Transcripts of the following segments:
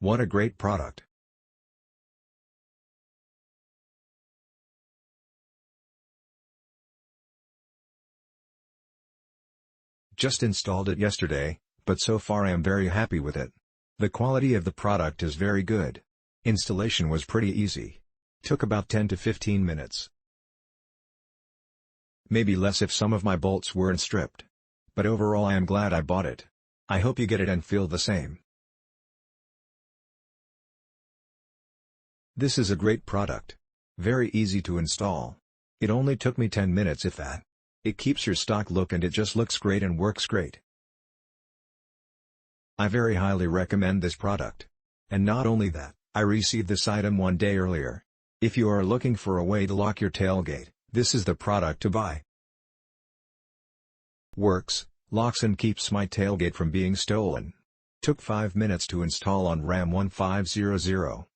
What a great product. Just installed it yesterday, but so far I am very happy with it. The quality of the product is very good. Installation was pretty easy. Took about 10 to 15 minutes. Maybe less if some of my bolts weren't stripped. But overall I am glad I bought it. I hope you get it and feel the same. This is a great product. Very easy to install. It only took me 10 minutes if that. It keeps your stock look and it just looks great and works great. I very highly recommend this product. And not only that, I received this item one day earlier. If you are looking for a way to lock your tailgate, this is the product to buy. Works, locks and keeps my tailgate from being stolen. Took 5 minutes to install on RAM 1500-2005.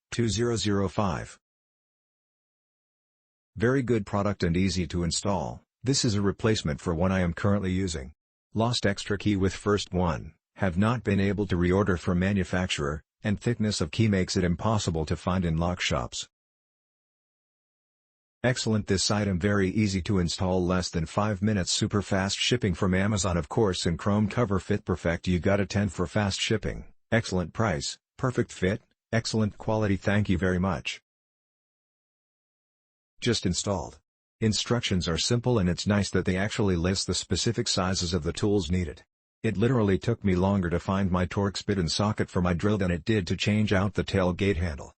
Very good product and easy to install. This is a replacement for one I am currently using. Lost extra key with first one, have not been able to reorder from manufacturer, and thickness of key makes it impossible to find in lock shops. Excellent. This item very easy to install, less than 5 minutes, super fast shipping from Amazon of course, and chrome cover fit perfect, you got a 10 for fast shipping, excellent price, perfect fit, excellent quality. Thank you very much. Just installed. Instructions are simple and it's nice that they actually list the specific sizes of the tools needed. It literally took me longer to find my Torx bit and socket for my drill than it did to change out the tailgate handle.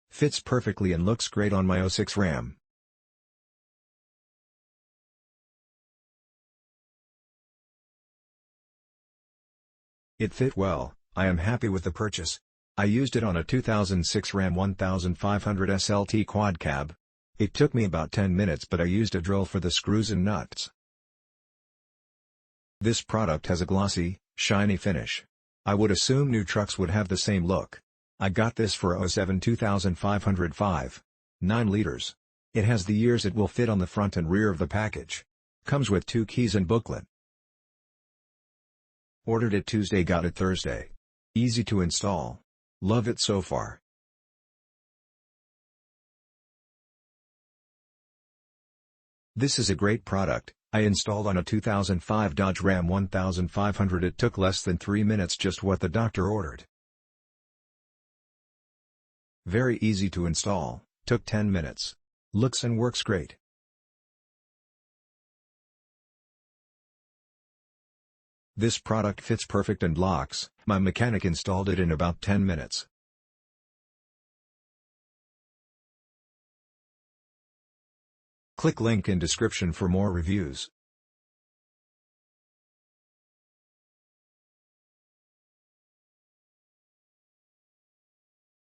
Fits perfectly and looks great on my 06 Ram. It fit well. I am happy with the purchase. I used it on a 2006 Ram 1500 SLT quad cab. It took me about 10 minutes, but I used a drill for the screws and nuts. This product has a glossy, shiny finish. I would assume new trucks would have the same look. I got this for 07 2505. 9 liters. It has the years it will fit on the front and rear of the package. Comes with 2 keys and booklet. Ordered it Tuesday, got it Thursday. Easy to install. Love it so far. This is a great product. I installed on a 2005 Dodge Ram 1500. It took less than 3 minutes, just what the doctor ordered. Very easy to install, took 10 minutes. Looks and works great. This product fits perfect and locks. My mechanic installed it in about 10 minutes. Click link in description for more reviews.